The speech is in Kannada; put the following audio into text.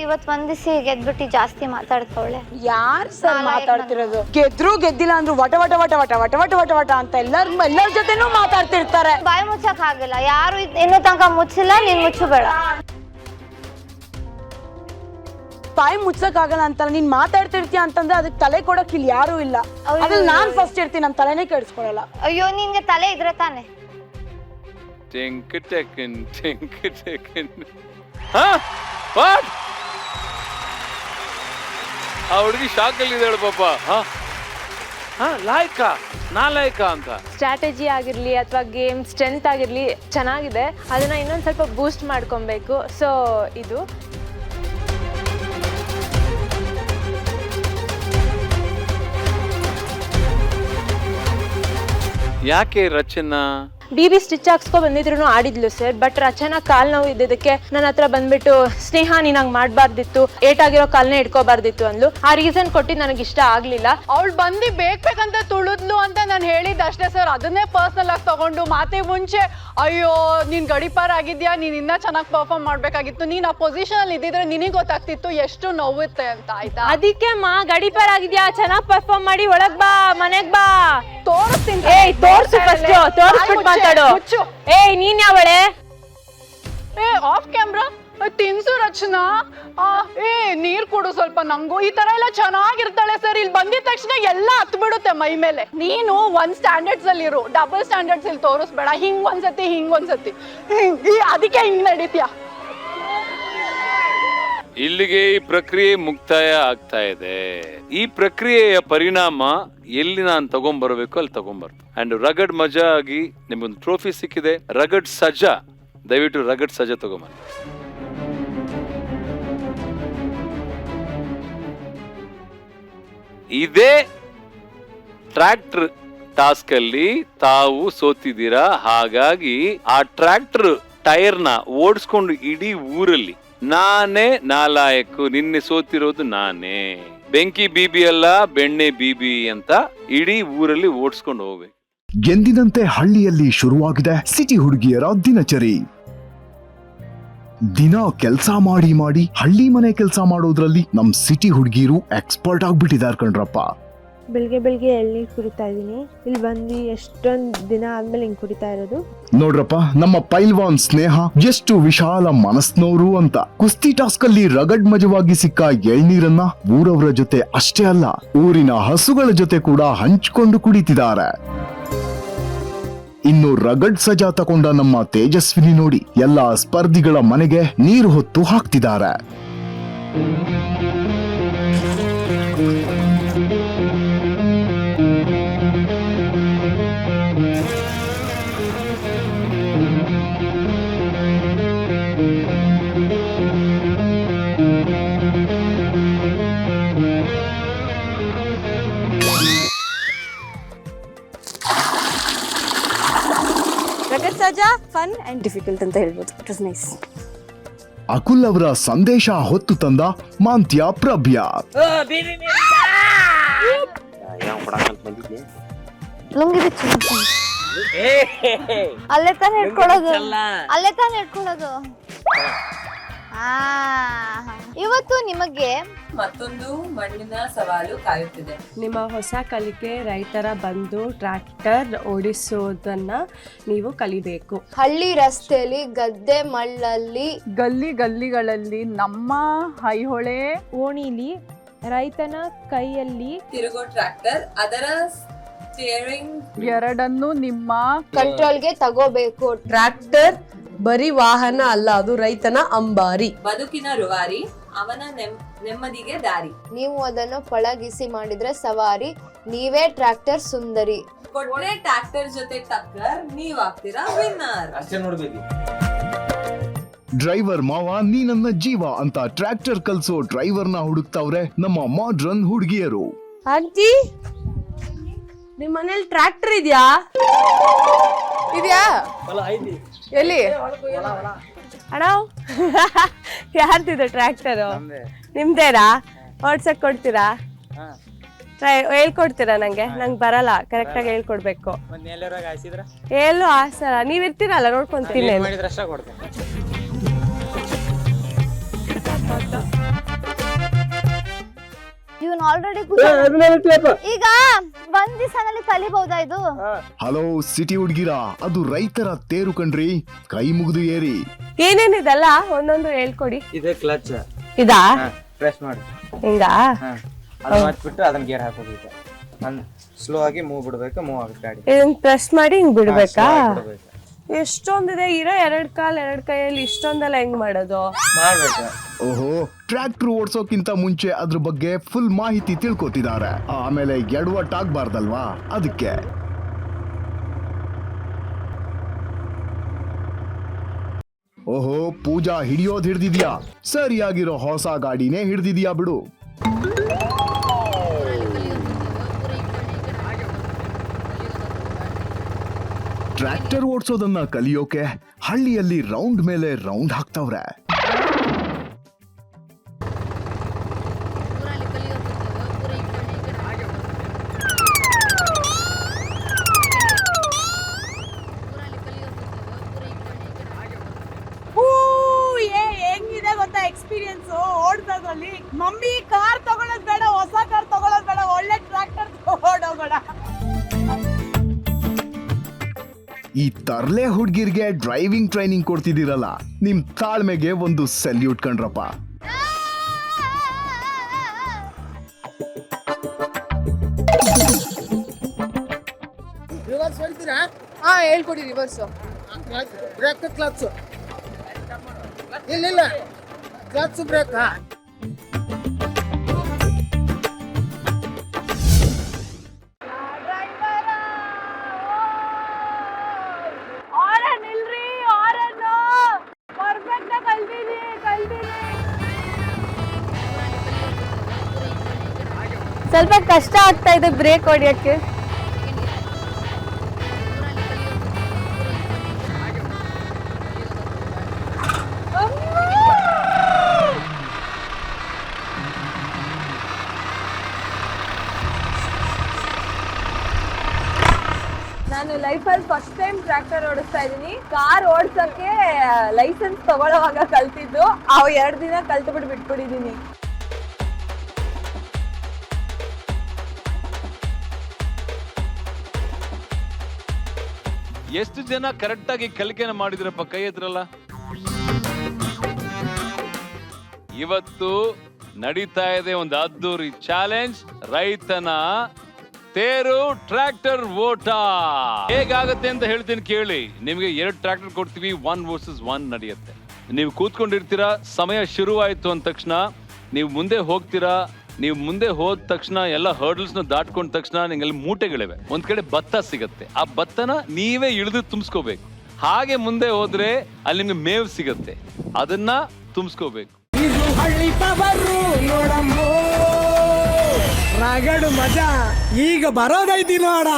ಇವತ್ತು ಒಂದಿಸಿ ಗೆದ್ಬಿಟ್ಟು ಜಾಸ್ತಿ ಮಾತಾಡ್ತವಳೆ. ಯಾರು ಸರ್ ಮಾತಾಡ್ತಿರೋದು? ಗೆದ್ರು ಗೆದ್ದಿಲ್ಲ ಅಂದ್ರು ವಟ ವಟ ವಟ ವಟ ವಟ ವಟ ವಟ ವಟ ಅಂತ ಎಲ್ಲರ ಜೊತೆನೂ ಮಾತಾಡ್ತಿರ್ತಾರೆ. ಬಾಯಿ ಮುಚ್ಚಕ್ ಆಗಿಲ್ಲ, ಯಾರು ಇನ್ನೂ ತನಕ ಮುಚ್ಚಿಲ್ಲ, ನೀನ್ ಮುಚ್ಚಬೇಡ. ಬಾಯಿ ಮುಚ್ಚಕ್ ಆಗಲ್ಲ ಅಂತಲ್ಲ, ನೀನ್ ಮಾತಾಡ್ತಿರ್ತೀಯ ಅಂತಂದ್ರೆ ಅದಕ್ಕೆ ತಲೆ ಕೊಡಕ್ ಇಲ್ಲಿ ಯಾರು ಇಲ್ಲ. ಅದ್ರಲ್ಲಿ ನಾನ್ ಫಸ್ಟ್ ಇರ್ತೀನಿ, ನಮ್ ತಲೆನೇ ಕೆಡಿಸ್ಕೊಳಲ್ಲ. ಅಯ್ಯೋ, ನಿನ್ಗೆ ತಲೆ ಇದ್ರೆ ತಾನೆ. ಆ ಹುಡುಗಿ ಶಾಕ್ ಅಲ್ಲಿ ಇದ್ದಾಳೆ ಪಾಪ. ಲಾಯ್ಕ ನಾಲಾಯ್ಕ ಅಂತ. ಸ್ಟ್ರಾಟಜಿ ಆಗಿರ್ಲಿ ಅಥವಾ ಗೇಮ್ ಸ್ಟ್ರೆಂತ್ ಆಗಿರ್ಲಿ ಚೆನ್ನಾಗಿದೆ, ಅದನ್ನ ಇನ್ನೊಂದು ಸ್ವಲ್ಪ ಬೂಸ್ಟ್ ಮಾಡ್ಕೊಬೇಕು. ಸೊ ಇದು ಯಾಕೆ ರಚನಾ BB ಸ್ಟಿಚ್ ಹಾಕ್ಸ್ಕೊ ಬಂದಿದ್ರು ಆಡಿದ್ಲು ಸರ್. ಬಟ್ ರಚನಾ ಕಾಲ್ ನೋವು ಇದ್ದಿದ್ದಕ್ಕೆ ನನ್ನ ಹತ್ರ ಬಂದ್ಬಿಟ್ಟು ಸ್ನೇಹ ನೀನ್ ಹಂಗ್ ಮಾಡ್ಬಾರ್ದಿತ್ತು, ಏಟಾಗಿರೋ ಕಾಲ್ನೇ ಇಟ್ಕೋಬಾರ್ದಿತ್ತು ಅಂದ್ಲು. ಆ ರೀಸನ್ ಕೊಟ್ಟಿದ್ದು ನನಗೆ ಇಷ್ಟ ಆಗ್ಲಿಲ್ಲ. ಅವಳು ಬಂದು ಬೇಕಂತ ತುಳಿದ್ಲು ಅಂತ ನಾನು ಹೇಳಿದ್ದು ಅಷ್ಟೇ ಸರ್. ಅದನ್ನೇ ಪರ್ಸನಲ್ ಆಗಿ ತಗೊಂಡು ಮಾತಿಗೆ ಮುಂಚೆ ಅಯ್ಯೋ ನೀನ್ ಗಡಿಪಾರ ಆಗಿದ್ಯಾ, ನೀನ್ ಇನ್ನ ಚೆನ್ನಾಗಿ ಪರ್ಫಾರ್ಮ್ ಮಾಡ್ಬೇಕಾಗಿತ್ತು, ನೀನ್ ಆ ಪೊಸಿಷನ್ ಅಲ್ಲಿ ಇದ್ದಿದ್ರೆ ನಿನಗೆ ಗೊತ್ತಾಗ್ತಿತ್ತು ಎಷ್ಟು ನೋವುತ್ತೆ ಅಂತ. ಆಯ್ತಾ? ಅದಕ್ಕೆ ಗಡಿಪಾರ ಆಗಿದ್ಯಾ, ಚೆನ್ನಾಗಿ ಪರ್ಫಾರ್ಮ್ ಮಾಡಿ ಒಳಗ್ ಬಾ, ಮನೆಗ್ ಬಾ, ತೋರಿಸ್ತೀನಿ. ತೋರ್ಸು ಫಸ್ಟ್, ತೋರಿಸ್ಬಿಟ್ಟು ಮಾತಾಡು. ನೀನ್ ಯಾವಳೆ? ಆಫ್ ಕ್ಯಾಮ್ರಾ ತಿನ್ಸು ರಚನಾ. ನೀರ್ ಕೊಡು ಸ್ವಲ್ಪ ನಂಗು. ಈ ತರ ಎಲ್ಲ ಚೆನ್ನಾಗಿರ್ತಾಳೆ ಸರ್. ಇಲ್ಲಿ ಬಂದಿದ ತಕ್ಷಣ ಎಲ್ಲ ಹತ್ ಬಿಡುತ್ತೆ ಮೈ ಮೇಲೆ. ನೀನು ಒಂದ್ ಸ್ಟ್ಯಾಂಡರ್ಡ್ಸ್ ಅಲ್ಲಿ ಇರು, ಡಬಲ್ ಸ್ಟ್ಯಾಂಡರ್ಡ್ಸ್ ಇಲ್ಲಿ ತೋರಿಸ್ಬೇಡ. ಹಿಂಗ್ ಒಂದ್ಸತಿ ಹಿಂಗ್ ಒಂದ್ಸತಿ ಅದಕ್ಕೆ ಹಿಂಗ್ ನಡೀತೀಯ. ಇಲ್ಲಿಗೆ ಈ ಪ್ರಕ್ರಿಯೆ ಮುಕ್ತಾಯ ಆಗ್ತಾ ಇದೆ. ಈ ಪ್ರಕ್ರಿಯೆಯ ಪರಿಣಾಮ ಎಲ್ಲಿ ನಾನು ತಗೊಂಡ್ಬರ್ಬೇಕು ಅಲ್ಲಿ ತಗೊಂಡ್ಬರ್ತೀನಿ. ಅಂಡ್ ರಗಡ್ ಮಜಾ ಆಗಿ ನಿಮ್ಗೊಂದು ಟ್ರೋಫಿ ಸಿಕ್ಕಿದೆ, ರಗಡ್ ಸಜಾ. ದಯವಿಟ್ಟು ರಗಡ್ ಸಜಾ ತಗೊಂಬನ್ನಿ. ಇದೇ ಟ್ರ್ಯಾಕ್ಟರ್ ಟಾಸ್ಕ್ ಅಲ್ಲಿ ತಾವು ಸೋತಿದ್ದೀರಾ. ಹಾಗಾಗಿ ಆ ಟ್ರ್ಯಾಕ್ಟರ್ ಟೈರ್ನ ಓಡಿಸ್ಕೊಂಡು ಇಡೀ ಊರಲ್ಲಿ ನಾನೇ ನಾಲಾಯಕು, ನಿನ್ನೆ ಸೋತಿರೋದು ನಾನೇ, ಬೆಂಕಿ ಬೀಬಿ ಅಲ್ಲ ಬೆಣ್ಣೆ ಬೀಬಿ ಅಂತ ಇಡೀ ಊರಲ್ಲಿ ಓಡಿಸ್ಕೊಂಡು ಹೋಗ್ಬೇಕು. ಎಂದಿನಂತೆ ಹಳ್ಳಿಯಲ್ಲಿ ಶುರುವಾಗಿದೆ ಸಿಟಿ ಹುಡುಗಿಯರ ದಿನಚರಿ. ದಿನ ಕೆಲಸ ಮಾಡಿ ಮಾಡಿ ಹಳ್ಳಿ ಮನೆ ಕೆಲಸ ಮಾಡೋದ್ರಲ್ಲಿ ನಮ್ ಸಿಟಿ ಹುಡುಗಿರು ಎಕ್ಸ್ಪರ್ಟ್ ಆಗ್ಬಿಟ್ಟಿದಾರ ಕಣ್ರಪ್ಪ. ಬೆಳಿಗ್ಗೆ ಎಳ್ನೀರು ಕುಡಿತಾ ಇದೀನಿ. ಇಲ್ಲಿ ಬಂದು ಎಷ್ಟೊಂದ್ ದಿನ ಆದ್ಮೇಲೆ ಹಿಂಗ್ ಕುಡಿತಾ ಇರೋದು. ನೋಡ್ರಪ್ಪ, ನಮ್ಮ ಪೈಲ್ವಾನ್ ಸ್ನೇಹ ಎಷ್ಟು ವಿಶಾಲ ಮನಸ್ನೋರು ಅಂತ. ಕುಸ್ತಿ ಟಾಸ್ಕ್ ಅಲ್ಲಿ ರಗಡ್ ಮಜವಾಗಿ ಸಿಕ್ಕ ಎಳ್ನೀರನ್ನ ಊರವರ ಜೊತೆ ಅಷ್ಟೇ ಅಲ್ಲ, ಊರಿನ ಹಸುಗಳ ಜೊತೆ ಕೂಡ ಹಂಚಿಕೊಂಡು ಕುಡಿತಿದ್ದಾರೆ. ಇನ್ನು ರಗಡ್ ಸಜಾ ತಗೊಂಡ ನಮ್ಮ ತೇಜಸ್ವಿನಿ ನೋಡಿ ಎಲ್ಲಾ ಸ್ಪರ್ಧಿಗಳ ಮನೆಗೆ ನೀರು ಹೊತ್ತು ಹಾಕ್ತಿದ್ದಾರೆ. ಫನ್ ಅಂಡ್ ಡಿಫಿಕಲ್ಟ್ ಅಂತ ಹೇಳ್ಬೋದು. It was nice. ಅಕುಲ್ ಅವರ ಸಂದೇಶ ಹೊತ್ತು ತಂದ ಮಾಂತ್ಯ ಪ್ರಭ್ಯ. ಅಲ್ಲೇ ತಾನೇ ಇಟ್ಕೊಳ್ಳೋದು. ಇವತ್ತು ನಿಮಗೆ ಮತ್ತೊಂದು ಮಣ್ಣಿನ ಸವಾಲು ಕಾಯುತ್ತಿದೆ. ನಿಮ್ಮ ಹೊಸ ಕಲಿಕೆ ರೈತರ ಬಂದು ಟ್ರ್ಯಾಕ್ಟರ್ ಓಡಿಸೋದನ್ನ ನೀವು ಕಲಿಬೇಕು. ಹಳ್ಳಿ ರಸ್ತೆಯಲ್ಲಿ ಗದ್ದೆ ಮಳ್ಳಲ್ಲಿ ಗಲ್ಲಿಗಳಲ್ಲಿ ನಮ್ಮ ಐಹೊಳೆ ಓಣಿಲಿ ರೈತನ ಕೈಯಲ್ಲಿ ತಿರುಗೋ ಟ್ರ್ಯಾಕ್ಟರ್, ಅದರ ಸ್ಟಿಯರಿಂಗ್ ಎರಡನ್ನು ನಿಮ್ಮ ಕಂಟ್ರೋಲ್ಗೆ ತಗೋಬೇಕು. ಟ್ರ್ಯಾಕ್ಟರ್ ಬರೀ ವಾಹನ ಅಲ್ಲ, ಅದು ರೈತನ ಅಂಬಾರಿ, ಬದುಕಿನ ರೂವಾರಿ, ಅವನ ನೆಮ್ಮದಿಗೆ ದಾರಿ. ನೀವು ಅದನ್ನು ಪಳಗಿಸಿ ಮಾಡಿದ್ರೆ ಸವಾರಿ, ನೀವೇ ಟ್ರ್ಯಾಕ್ಟರ್ ಸುಂದರಿ. ಕೊಟ್ರೆ ಟ್ರ್ಯಾಕ್ಟರ್ ಜೊತೆ ಟಕ್ಕರ್, ನೀವ್ ಆಗ್ತೀರಾ ವಿನ್ನರ್. ಅಷ್ಟೇ ನೋಡ್ಬೇಕು. ಡ್ರೈವರ್ ಮಾವ ನೀ ನನ್ನ ಜೀವ ಅಂತ ಟ್ರ್ಯಾಕ್ಟರ್ ಕಲ್ಸೋ ಡ್ರೈವರ್ನ ಹುಡುಕ್ತಾವ್ರೆ ನಮ್ಮ ಮಾಡ್ರನ್ ಹುಡುಗಿಯರು. ಆಂಟಿ, ನಿಮ್ ಮನೇಲಿ ಟ್ರ್ಯಾಕ್ಟರ್ ಇದೆಯಾ? ಎಲ್ಲಿ ಅಣ್ಣ? ಯಾರ್ದಿದೆ ಟ್ರ್ಯಾಕ್ಟರ್? ನಿಮ್ದೇನಾ? ಓಡ್ಸಕ್ ಕೊಡ್ತೀರಾ? ಹೇಳ್ಕೊಡ್ತೀರಾ? ನಂಗೆ ಬರಲ್ಲ, ಕರೆಕ್ಟ್ ಆಗಿ ಹೇಳ್ಕೊಡ್ಬೇಕು. ಎಲ್ಲೂ ಆಸಲ್ಲ, ನೀವ್ ಇರ್ತೀರಲ್ಲ, ನೋಡ್ಕೊಂತೀನಿ. ಇವನ್ ಆಲ್ರೆಡಿ ಈಗ ಒಂದ್ ದಿವಸನಲ್ಲಿ ಕಲಿಬಹುದಾ ಇದು? ಹಲೋ ಸಿಟಿ ಹುಡ್ಗಿರ, ಅದು ರೈತರ ತೇರು ಕಣ್ರಿ, ಕೈ ಮುಗಿದು ಏರಿ. ಏನೇನಿದೆಲ್ಲ ಒಂದೊಂದು ಹೇಳ್ಕೊಡಿ. ಇದು ಕ್ಲಚ್, ಇದಾ ಪ್ರೆಸ್ ಮಾಡಿ ಹಿಂಗ ಅದನ್ನ ಹಚ್ಬಿಟ್ಟು ಅದನ್ನ ಗೇರ್ ಹಾಕೋಬೇಕು. ಸ್ಲೋ ಆಗಿ ಮೂವ್ ಬಿಡ್ಬೇಕು, ಮೂವ್ ಆಗುತ್ತೆ ಗಾಡಿ. ಇದನ್ನ ಪ್ರೆಸ್ ಮಾಡಿ ಹಿಂಗ್ ಬಿಡ್ಬೇಕಾ? ಬಿಡ್ಬೇಕು. ಎಷ್ಟೊಂದಿದೆ ಇರೋ ಎರಡ್ ಕೈಯಲ್ಲಿ ಇಷ್ಟೊಂದೆಲ್ಲ ಹೆಂಗ್ ಮಾಡೋದು? ಮಾಡ್ಬೇಕು. ಓಹೋ, ಟ್ರ್ಯಾಕ್ಟರ್ ಓಡ್ಸೋಕ್ಕಿಂತ ಮುಂಚೆ ಅದ್ರ ಬಗ್ಗೆ ಫುಲ್ ಮಾಹಿತಿ ತಿಳ್ಕೊತಿದ್ದಾರೆ. ಆಮೇಲೆ ಎಡವಟ್ಟಾಗ್ಬಾರ್ದಲ್ವಾ, ಅದಕ್ಕೆ. ಓಹೋ, ಪೂಜಾ ಹಿಡಿಯೋದ್ ಹಿಡ್ದಿದ್ಯಾ? ಸರಿಯಾಗಿರೋ ಹೊಸ ಗಾಡಿನೇ ಹಿಡ್ದಿದ್ಯಾ ಬಿಡು. ಟ್ರ್ಯಾಕ್ಟರ್ ಓಡ್ಸೋದನ್ನ ಕಲಿಯೋಕೆ ಹಳ್ಳಿಯಲ್ಲಿ ರೌಂಡ್ ಮೇಲೆ ರೌಂಡ್ ಹಾಕ್ತವ್ರೆ. ಹೆಂಗಿದೆ ಗೊತ್ತಾ ಎಕ್ಸ್ಪೀರಿಯನ್ಸ್ ಓಡ್ಸೋದ್ರಲ್ಲಿ? ಮಮ್ಮಿ ಕಾರ್ ತಗೊಳ್ಳೋದ್ ಬೇಡ, ಹೊಸ ಕಾರ್ ತಗೊಳ್ಳೋದ್ ಬೇಡ, ಒಳ್ಳೆ ಟ್ರ್ಯಾಕ್ಟರ್ ತಗೊಂಡೋಗೋಣ. ಈ ತರ್ಲೆ ಹುಡ್ಗಿರ್ಗೆ ಡ್ರೈವಿಂಗ್ ಟ್ರೈನಿಂಗ್ ಕೊಡ್ತಿದ್ದೀರಲ್ಲ, ನಿಮ್ ತಾಳ್ಮೆಗೆ ಒಂದು ಸಲ್ಯೂಟ್ ಕಣ್ರಪ್ಪ. ರಿವರ್ಸ್ ಹೇಳ್ತೀರಾ? ಹಾ, ಹೇಳ್ಕೊಡಿ ರಿವರ್ಸ್. ಬ್ರೇಕ್ ಕ್ಲಚ್ ಇಲ್ಲ ಕ್ಲಚ್ ಬ್ರೇಕ್. ಸ್ವಲ್ಪ ಕಷ್ಟ ಆಗ್ತಾ ಇದೆ ಬ್ರೇಕ್ ಹೊಡಿಯಕ್ಕೆ. ನಾನು ಲೈಫಲ್ಲಿ ಫಸ್ಟ್ ಟೈಮ್ ಟ್ರ್ಯಾಕ್ಟರ್ ಓಡಿಸ್ತಾ ಇದ್ದೀನಿ. ಕಾರ್ ಓಡ್ಸಕ್ಕೆ ಲೈಸೆನ್ಸ್ ತಗೊಳ್ಳೋವಾಗ ಕಲ್ತಿದ್ದು, ಅವು 2 ದಿನ ಕಲ್ತು ಬಿಟ್ಬಿಟ್ಟಿದ್ದೀನಿ. ಎಷ್ಟು ಜನ ಕರೆಕ್ಟ್ ಆಗಿ ಕಲಿಕೆನ ಮಾಡಿದ್ರಪ್ಪ? ಕೈ ಎತ್ತರಲ್ಲ. ಇವತ್ತು ನಡೀತಾ ಇದೆ ಒಂದು ಅದ್ದೂರಿ ಚಾಲೆಂಜ್, ರೈತನ ತೇರು ಟ್ರ್ಯಾಕ್ಟರ್ ಓಟ. ಹೇಗಾಗತ್ತೆ ಅಂತ ಹೇಳ್ತೀನಿ ಕೇಳಿ. ನಿಮಗೆ 2 ಟ್ರ್ಯಾಕ್ಟರ್ ಕೊಡ್ತೀವಿ, 1 ವರ್ಸಸ್ 1 ನಡೆಯುತ್ತೆ. ನೀವು ಕೂತ್ಕೊಂಡಿರ್ತೀರಾ, ಸಮಯ ಶುರುವಾಯಿತು ಅಂದ ತಕ್ಷಣ ನೀವು ಮುಂದೆ ಹೋಗ್ತೀರಾ. ನೀವು ಮುಂದೆ ಹೋದ ತಕ್ಷಣ ಎಲ್ಲ ಹರ್ಡಲ್ಸ್ ನ ದಾಟ್ಕೊಂಡ ತಕ್ಷಣ ನಿಂಗೆಲ್ಲ ಮೂಟೆಗಳಿವೆ. ಒಂದ್ ಕಡೆ ಭತ್ತ ಸಿಗತ್ತೆ, ಆ ಭತ್ತನ ನೀವೇ ಇಳಿದು ತುಂಬಿಸ್ಕೋಬೇಕು. ಹಾಗೆ ಮುಂದೆ ಹೋದ್ರೆ ಅಲ್ಲಿ ನಿಮ್ಗೆ ಮೇವು ಸಿಗತ್ತೆ, ಅದನ್ನ ತುಂಬಿಸ್ಕೋಬೇಕು. ರಗಡು ಮಜಾ ಈಗ ಬರೋದೈತಿ ನೋಡ.